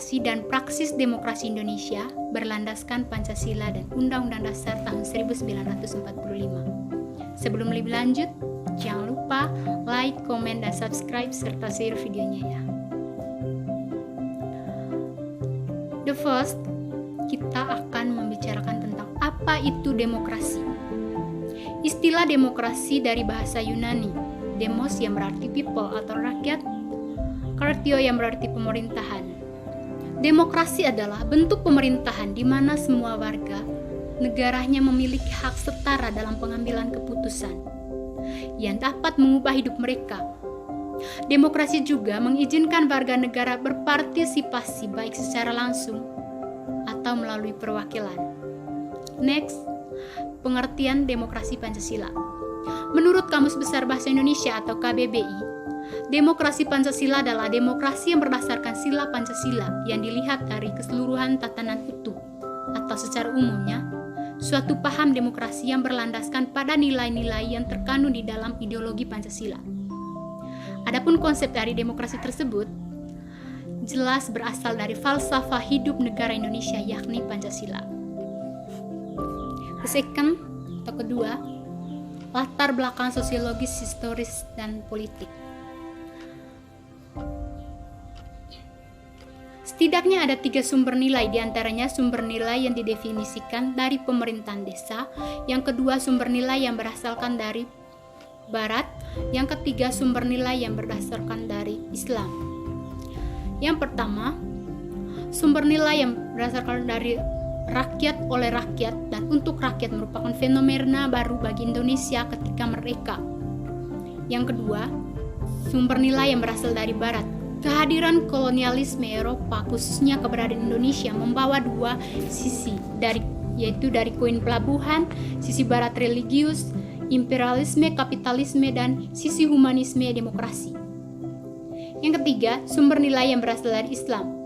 orientasi dan praksis demokrasi Indonesia berlandaskan Pancasila dan Undang-Undang Dasar tahun 1945. Sebelum lebih lanjut, jangan lupa like, komen, dan subscribe serta share videonya ya. The first, kita akan membicarakan tentang apa itu demokrasi. Istilah demokrasi dari bahasa Yunani, demos yang berarti people atau rakyat, kratio yang berarti pemerintahan. Demokrasi adalah bentuk pemerintahan di mana semua warga negaranya memiliki hak setara dalam pengambilan keputusan yang dapat mengubah hidup mereka. Demokrasi juga mengizinkan warga negara berpartisipasi baik secara langsung atau melalui perwakilan. Next, pengertian demokrasi Pancasila. Menurut Kamus Besar Bahasa Indonesia atau KBBI, demokrasi Pancasila adalah demokrasi yang berdasarkan sila Pancasila yang dilihat dari keseluruhan tatanan utuh atau secara umumnya suatu paham demokrasi yang berlandaskan pada nilai-nilai yang terkandung di dalam ideologi Pancasila. Adapun konsep dari demokrasi tersebut jelas berasal dari falsafah hidup negara Indonesia yakni Pancasila. Second atau kedua, latar belakang sosiologis, historis, dan politik. Setidaknya ada 3 sumber nilai, diantaranya sumber nilai yang didefinisikan dari pemerintahan desa, yang kedua sumber nilai yang berasalkan dari Barat, yang ketiga sumber nilai yang berdasarkan dari Islam. Yang pertama, sumber nilai yang berdasarkan dari rakyat oleh rakyat dan untuk rakyat merupakan fenomena baru bagi Indonesia ketika merdeka. Yang kedua, sumber nilai yang berasal dari Barat. Kehadiran kolonialisme Eropa, khususnya keberadaan Indonesia, membawa 2 sisi, yaitu dari koin pelabuhan, sisi Barat religius, imperialisme, kapitalisme, dan sisi humanisme, demokrasi. Yang ketiga, sumber nilai yang berasal dari Islam.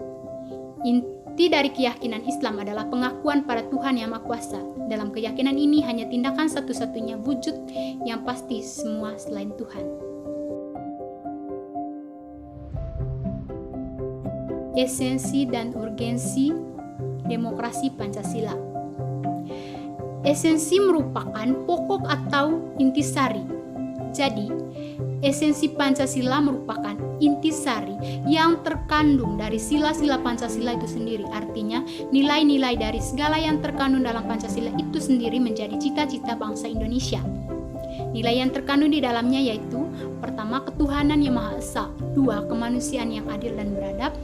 Inti dari keyakinan Islam adalah pengakuan pada Tuhan Yang Maha Kuasa. Dalam keyakinan ini hanya tindakan satu-satunya wujud yang pasti semua selain Tuhan. Esensi dan urgensi demokrasi Pancasila. Esensi merupakan pokok atau intisari. Jadi, esensi Pancasila merupakan intisari yang terkandung dari sila-sila Pancasila itu sendiri. Artinya, nilai-nilai dari segala yang terkandung dalam Pancasila itu sendiri menjadi cita-cita bangsa Indonesia. Nilai yang terkandung di dalamnya yaitu: pertama, ketuhanan yang Maha Esa; 2, kemanusiaan yang adil dan beradab;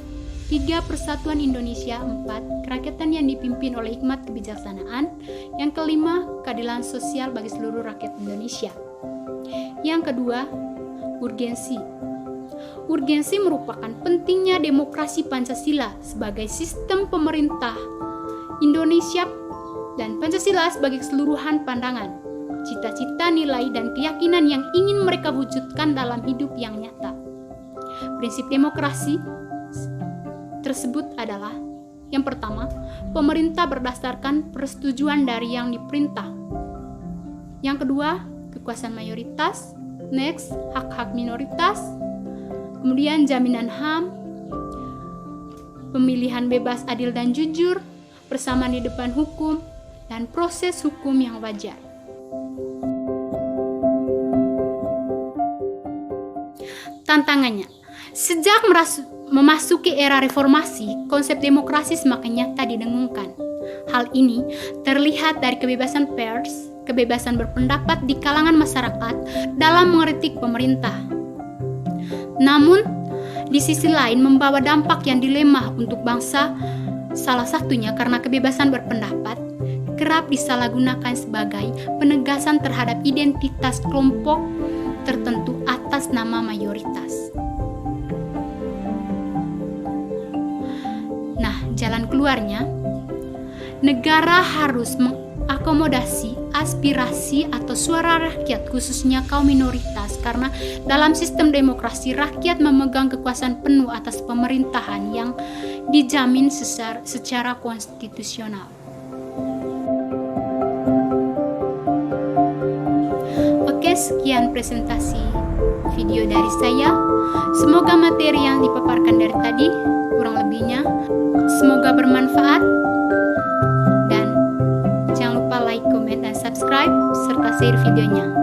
3, persatuan Indonesia; 4, kerakyatan yang dipimpin oleh hikmat kebijaksanaan; yang kelima, keadilan sosial bagi seluruh rakyat Indonesia. Yang kedua, urgensi. Urgensi merupakan pentingnya demokrasi Pancasila sebagai sistem pemerintah Indonesia dan Pancasila sebagai keseluruhan pandangan, cita-cita, nilai, dan keyakinan yang ingin mereka wujudkan dalam hidup yang nyata. Prinsip demokrasi tersebut adalah: yang pertama, pemerintah berdasarkan persetujuan dari yang diperintah. Yang kedua, kekuasaan mayoritas. Next, hak-hak minoritas. Kemudian jaminan HAM, pemilihan bebas, adil, dan jujur, persamaan di depan hukum, dan proses hukum yang wajar. Tantangannya, sejak memasuki era reformasi, konsep demokrasi semakin nyata didengungkan. Hal ini terlihat dari kebebasan pers, kebebasan berpendapat di kalangan masyarakat dalam mengkritik pemerintah. Namun, di sisi lain membawa dampak yang dilema untuk bangsa, salah satunya karena kebebasan berpendapat kerap disalahgunakan sebagai penegasan terhadap identitas kelompok tertentu atas nama mayoritas. Jalan keluarnya, negara harus mengakomodasi aspirasi atau suara rakyat, khususnya kaum minoritas, karena dalam sistem demokrasi rakyat memegang kekuasaan penuh atas pemerintahan yang dijamin secara konstitusional. Oke, sekian presentasi video dari saya. Semoga materi yang dipaparkan dari tadi kurang lebihnya. Semoga bermanfaat, dan jangan lupa like, comment, dan subscribe serta share videonya.